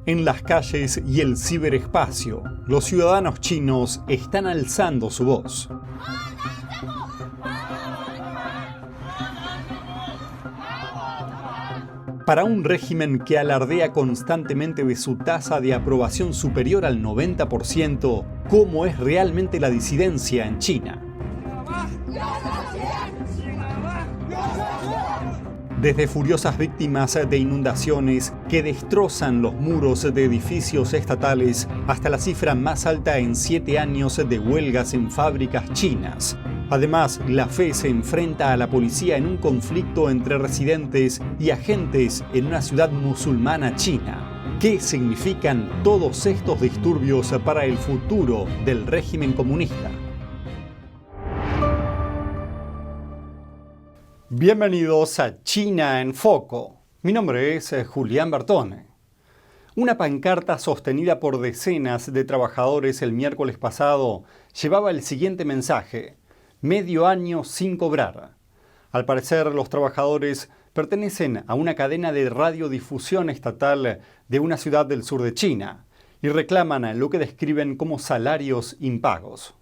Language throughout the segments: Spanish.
En las calles y el ciberespacio, los ciudadanos chinos están alzando su voz. Para un régimen que alardea constantemente de su tasa de aprobación superior al 90%, ¿cómo es realmente la disidencia en China? Desde furiosas víctimas de inundaciones que destrozan los muros de edificios estatales hasta la cifra más alta en 7 años de huelgas en fábricas chinas. Además, la fe se enfrenta a la policía en un conflicto entre residentes y agentes en una ciudad musulmana china. ¿Qué significan todos estos disturbios para el futuro del régimen comunista? Bienvenidos a China en Foco. Mi nombre es Julián Bertone. Una pancarta sostenida por decenas de trabajadores el miércoles pasado llevaba el siguiente mensaje: medio año sin cobrar. Al parecer, los trabajadores pertenecen a una cadena de radiodifusión estatal de una ciudad del sur de China y reclaman lo que describen como salarios impagos.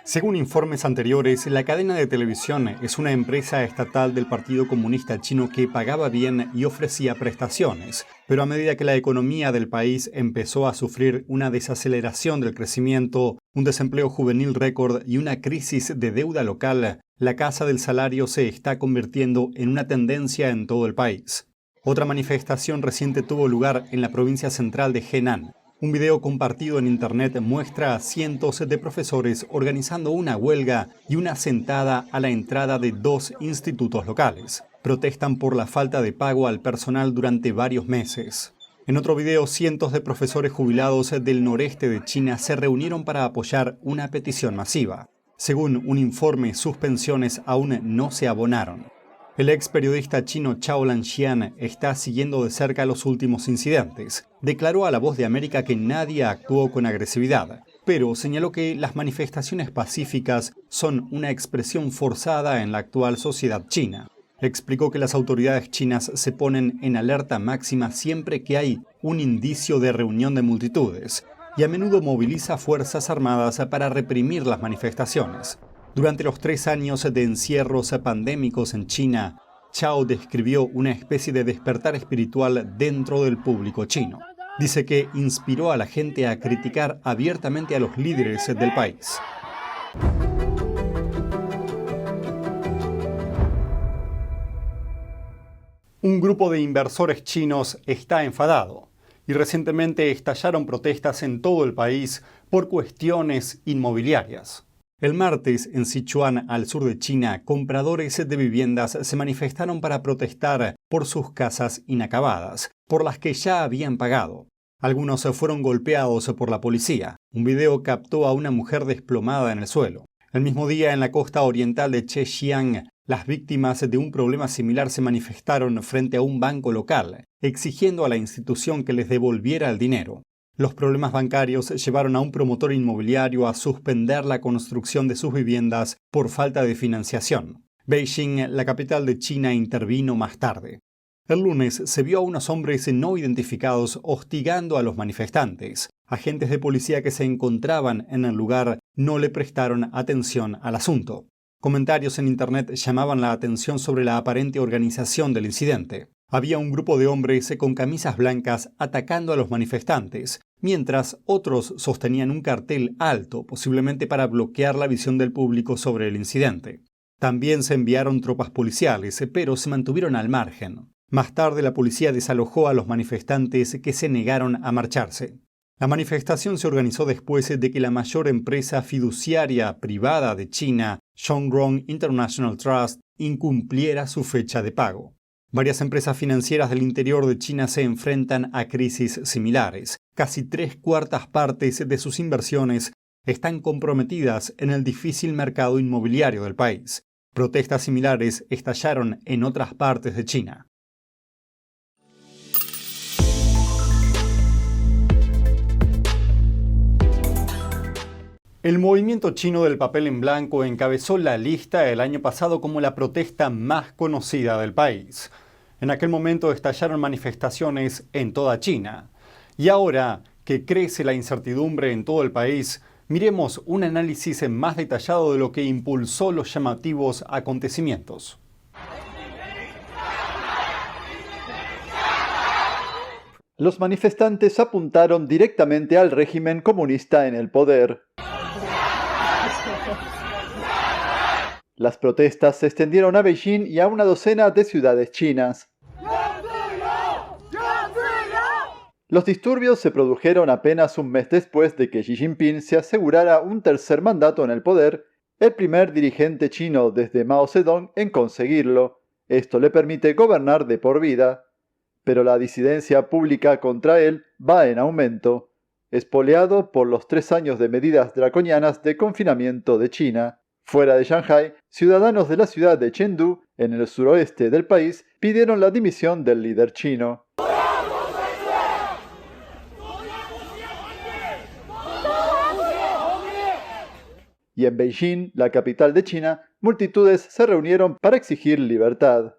Según informes anteriores, la cadena de televisión es una empresa estatal del Partido Comunista Chino que pagaba bien y ofrecía prestaciones, pero a medida que la economía del país empezó a sufrir una desaceleración del crecimiento, un desempleo juvenil récord y una crisis de deuda local, la casa del salario se está convirtiendo en una tendencia en todo el país. Otra manifestación reciente tuvo lugar en la provincia central de Henan. Un video compartido en internet muestra a cientos de profesores organizando una huelga y una sentada a la entrada de 2 institutos locales. Protestan por la falta de pago al personal durante varios meses. En otro video, cientos de profesores jubilados del noreste de China se reunieron para apoyar una petición masiva. Según un informe, sus pensiones aún no se abonaron. El ex periodista chino Chao Lanxian está siguiendo de cerca los últimos incidentes. Declaró a La Voz de América que nadie actuó con agresividad, pero señaló que las manifestaciones pacíficas son una expresión forzada en la actual sociedad china. Explicó que las autoridades chinas se ponen en alerta máxima siempre que hay un indicio de reunión de multitudes y a menudo moviliza fuerzas armadas para reprimir las manifestaciones. Durante los 3 años de encierros pandémicos en China, Chao describió una especie de despertar espiritual dentro del público chino. Dice que inspiró a la gente a criticar abiertamente a los líderes del país. Un grupo de inversores chinos está enfadado y recientemente estallaron protestas en todo el país por cuestiones inmobiliarias. El martes, en Sichuan, al sur de China, compradores de viviendas se manifestaron para protestar por sus casas inacabadas, por las que ya habían pagado. Algunos fueron golpeados por la policía. Un video captó a una mujer desplomada en el suelo. El mismo día, en la costa oriental de Zhejiang, las víctimas de un problema similar se manifestaron frente a un banco local, exigiendo a la institución que les devolviera el dinero. Los problemas bancarios llevaron a un promotor inmobiliario a suspender la construcción de sus viviendas por falta de financiación. Beijing, la capital de China, intervino más tarde. El lunes se vio a unos hombres no identificados hostigando a los manifestantes. Agentes de policía que se encontraban en el lugar no le prestaron atención al asunto. Comentarios en internet llamaban la atención sobre la aparente organización del incidente. Había un grupo de hombres con camisas blancas atacando a los manifestantes, mientras otros sostenían un cartel alto, posiblemente para bloquear la visión del público sobre el incidente. También se enviaron tropas policiales, pero se mantuvieron al margen. Más tarde, la policía desalojó a los manifestantes que se negaron a marcharse. La manifestación se organizó después de que la mayor empresa fiduciaria privada de China, Shengrong International Trust, incumpliera su fecha de pago. Varias empresas financieras del interior de China se enfrentan a crisis similares. Casi 3/4 partes de sus inversiones están comprometidas en el difícil mercado inmobiliario del país. Protestas similares estallaron en otras partes de China. El movimiento chino del papel en blanco encabezó la lista el año pasado como la protesta más conocida del país. En aquel momento estallaron manifestaciones en toda China. Y ahora que crece la incertidumbre en todo el país, miremos un análisis más detallado de lo que impulsó los llamativos acontecimientos. Los manifestantes apuntaron directamente al régimen comunista en el poder. Las protestas se extendieron a Beijing y a una docena de ciudades chinas. Los disturbios se produjeron apenas un mes después de que Xi Jinping se asegurara un tercer mandato en el poder, el primer dirigente chino desde Mao Zedong en conseguirlo. Esto le permite gobernar de por vida. Pero la disidencia pública contra él va en aumento, espoleado por los 3 años de medidas draconianas de confinamiento de China. Fuera de Shanghái, ciudadanos de la ciudad de Chengdu, en el suroeste del país, pidieron la dimisión del líder chino. Y en Beijing, la capital de China, multitudes se reunieron para exigir libertad.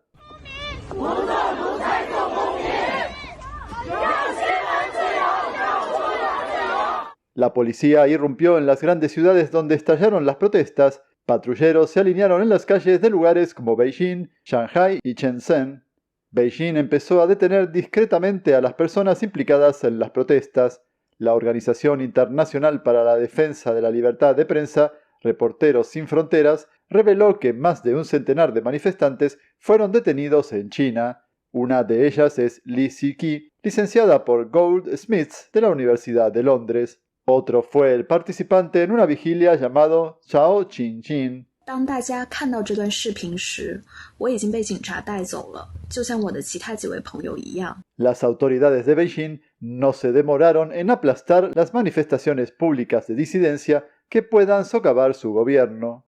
La policía irrumpió en las grandes ciudades donde estallaron las protestas. Patrulleros se alinearon en las calles de lugares como Beijing, Shanghái y Shenzhen. Beijing empezó a detener discretamente a las personas implicadas en las protestas. La Organización Internacional para la Defensa de la Libertad de Prensa, Reporteros Sin Fronteras, reveló que más de un centenar de manifestantes fueron detenidos en China. Una de ellas es Li Ziqi, licenciada por Goldsmiths de la Universidad de Londres. Otro fue el participante en una vigilia llamado Zhao Qingjin. Las autoridades de Beijing no se demoraron en aplastar las manifestaciones públicas de disidencia que puedan socavar su gobierno.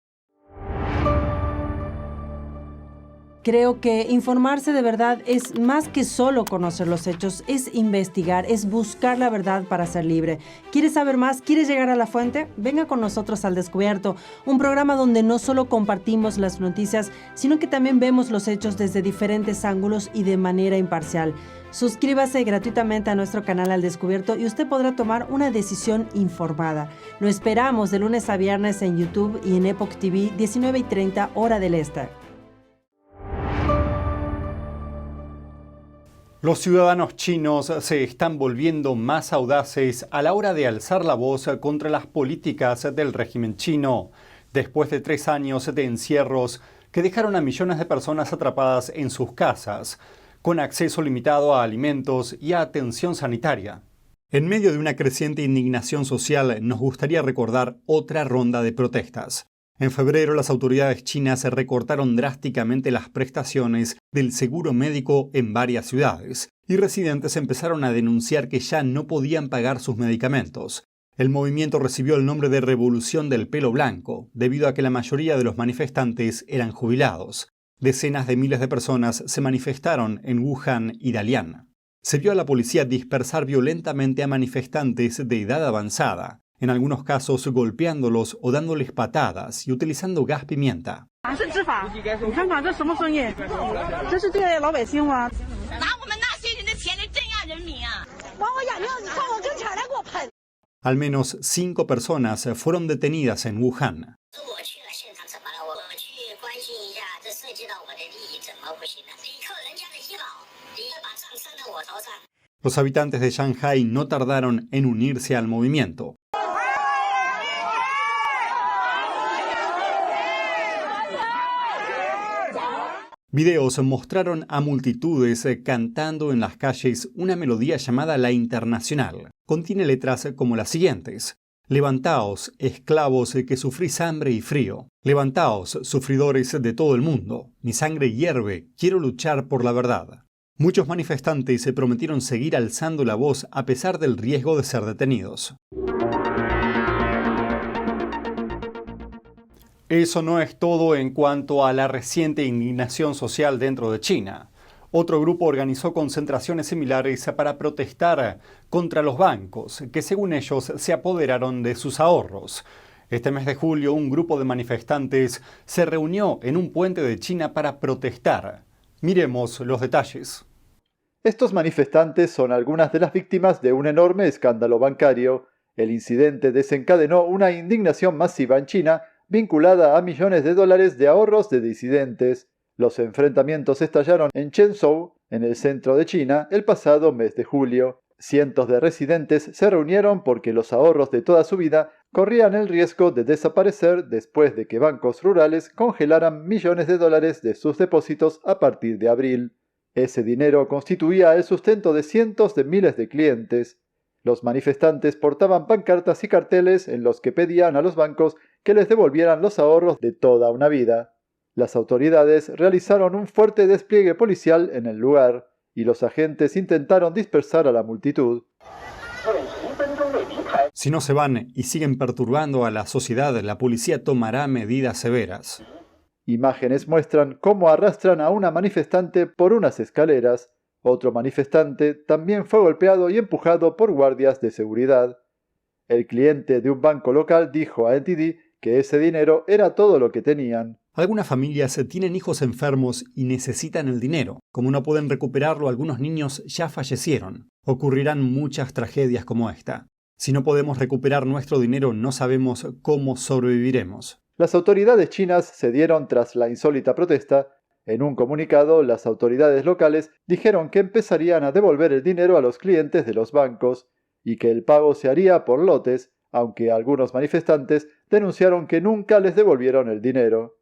Creo que informarse de verdad es más que solo conocer los hechos, es investigar, es buscar la verdad para ser libre. ¿Quieres saber más? ¿Quieres llegar a la fuente? Venga con nosotros al Descubierto, un programa donde no solo compartimos las noticias, sino que también vemos los hechos desde diferentes ángulos y de manera imparcial. Suscríbase gratuitamente a nuestro canal Al Descubierto y usted podrá tomar una decisión informada. Lo esperamos de lunes a viernes en YouTube y en Epoch TV, 19:30 hora del este. Los ciudadanos chinos se están volviendo más audaces a la hora de alzar la voz contra las políticas del régimen chino, después de 3 años de encierros que dejaron a millones de personas atrapadas en sus casas, con acceso limitado a alimentos y a atención sanitaria. En medio de una creciente indignación social, nos gustaría recordar otra ronda de protestas. En febrero, las autoridades chinas recortaron drásticamente las prestaciones del seguro médico en varias ciudades, y residentes empezaron a denunciar que ya no podían pagar sus medicamentos. El movimiento recibió el nombre de Revolución del Pelo Blanco, debido a que la mayoría de los manifestantes eran jubilados. Decenas de miles de personas se manifestaron en Wuhan y Dalian. Se vio a la policía dispersar violentamente a manifestantes de edad avanzada, en algunos casos golpeándolos o dándoles patadas y utilizando gas pimienta. Al menos 5 personas fueron detenidas en Wuhan. Los habitantes de Shanghái no tardaron en unirse al movimiento. Videos mostraron a multitudes cantando en las calles una melodía llamada La Internacional. Contiene letras como las siguientes: Levantaos, esclavos que sufrís hambre y frío. Levantaos, sufridores de todo el mundo. Mi sangre hierve, quiero luchar por la verdad. Muchos manifestantes se prometieron seguir alzando la voz a pesar del riesgo de ser detenidos. Eso no es todo en cuanto a la reciente indignación social dentro de China. Otro grupo organizó concentraciones similares para protestar contra los bancos, que según ellos se apoderaron de sus ahorros. Este mes de julio, un grupo de manifestantes se reunió en un puente de China para protestar. Miremos los detalles. Estos manifestantes son algunas de las víctimas de un enorme escándalo bancario. El incidente desencadenó una indignación masiva en China vinculada a millones de dólares de ahorros de disidentes. Los enfrentamientos estallaron en Chenzhou, en el centro de China, el pasado mes de julio. Cientos de residentes se reunieron porque los ahorros de toda su vida corrían el riesgo de desaparecer después de que bancos rurales congelaran millones de dólares de sus depósitos a partir de abril. Ese dinero constituía el sustento de cientos de miles de clientes. Los manifestantes portaban pancartas y carteles en los que pedían a los bancos que les devolvieran los ahorros de toda una vida. Las autoridades realizaron un fuerte despliegue policial en el lugar, y los agentes intentaron dispersar a la multitud. Si no se van y siguen perturbando a la sociedad, la policía tomará medidas severas. Imágenes muestran cómo arrastran a una manifestante por unas escaleras. Otro manifestante también fue golpeado y empujado por guardias de seguridad. El cliente de un banco local dijo a NTD que ese dinero era todo lo que tenían. Algunas familias tienen hijos enfermos y necesitan el dinero. Como no pueden recuperarlo, algunos niños ya fallecieron. Ocurrirán muchas tragedias como esta. Si no podemos recuperar nuestro dinero, no sabemos cómo sobreviviremos. Las autoridades chinas cedieron tras la insólita protesta. En un comunicado, las autoridades locales dijeron que empezarían a devolver el dinero a los clientes de los bancos y que el pago se haría por lotes, aunque algunos manifestantes denunciaron que nunca les devolvieron el dinero.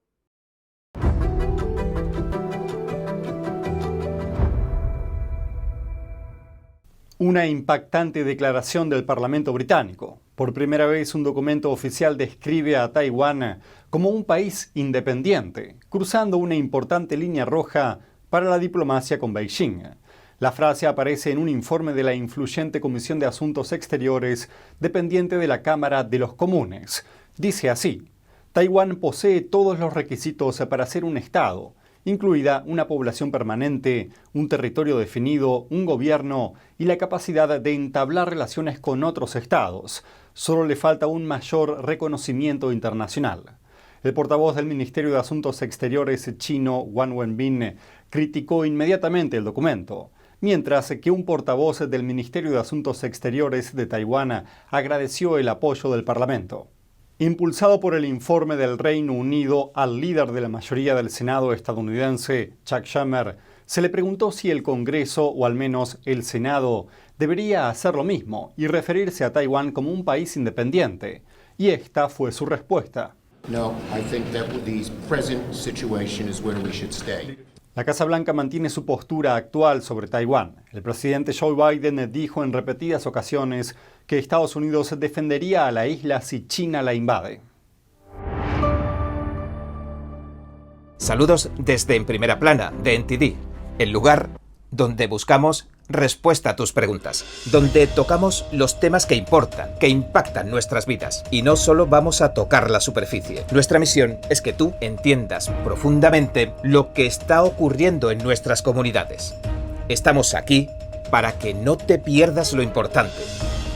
Una impactante declaración del Parlamento británico. Por primera vez, un documento oficial describe a Taiwán como un país independiente, cruzando una importante línea roja para la diplomacia con Beijing. La frase aparece en un informe de la influyente Comisión de Asuntos Exteriores, dependiente de la Cámara de los Comunes. Dice así: Taiwán posee todos los requisitos para ser un Estado, incluida una población permanente, un territorio definido, un gobierno y la capacidad de entablar relaciones con otros estados. Solo le falta un mayor reconocimiento internacional. El portavoz del Ministerio de Asuntos Exteriores chino, Wang Wenbin, criticó inmediatamente el documento, mientras que un portavoz del Ministerio de Asuntos Exteriores de Taiwán agradeció el apoyo del Parlamento. Impulsado por el informe del Reino Unido, al líder de la mayoría del Senado estadounidense, Chuck Schumer, se le preguntó si el Congreso, o al menos el Senado, debería hacer lo mismo y referirse a Taiwán como un país independiente. Y esta fue su respuesta. No, I think that the present situation is where we should stay. La Casa Blanca mantiene su postura actual sobre Taiwán. El presidente Joe Biden dijo en repetidas ocasiones que Estados Unidos defendería a la isla si China la invade. Saludos desde En Primera Plana, de NTD, el lugar donde buscamos respuesta a tus preguntas, donde tocamos los temas que importan, que impactan nuestras vidas, y no solo vamos a tocar la superficie. Nuestra misión es que tú entiendas profundamente lo que está ocurriendo en nuestras comunidades. Estamos aquí para que no te pierdas lo importante.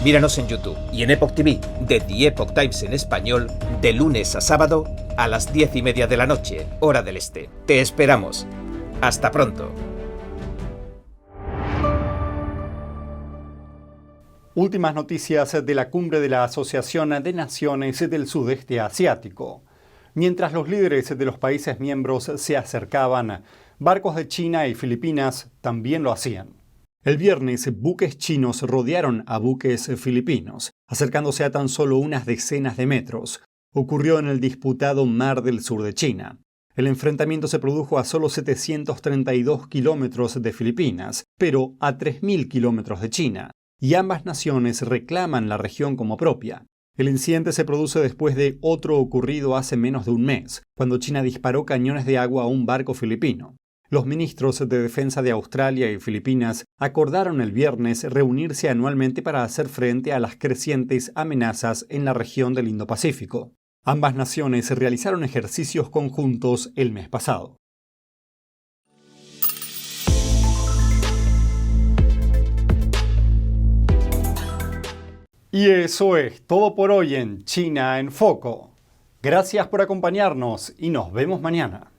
Míranos en YouTube y en Epoch TV, de The Epoch Times en español, de lunes a sábado a las 10:30 de la noche, hora del este. Te esperamos. Hasta pronto. Últimas noticias de la cumbre de la Asociación de Naciones del Sudeste Asiático. Mientras los líderes de los países miembros se acercaban, barcos de China y Filipinas también lo hacían. El viernes, buques chinos rodearon a buques filipinos, acercándose a tan solo unas decenas de metros. Ocurrió en el disputado Mar del Sur de China. El enfrentamiento se produjo a solo 732 kilómetros de Filipinas, pero a 3.000 kilómetros de China, y ambas naciones reclaman la región como propia. El incidente se produce después de otro ocurrido hace menos de un mes, cuando China disparó cañones de agua a un barco filipino. Los ministros de Defensa de Australia y Filipinas acordaron el viernes reunirse anualmente para hacer frente a las crecientes amenazas en la región del Indo-Pacífico. Ambas naciones realizaron ejercicios conjuntos el mes pasado. Y eso es todo por hoy en China en Foco. Gracias por acompañarnos y nos vemos mañana.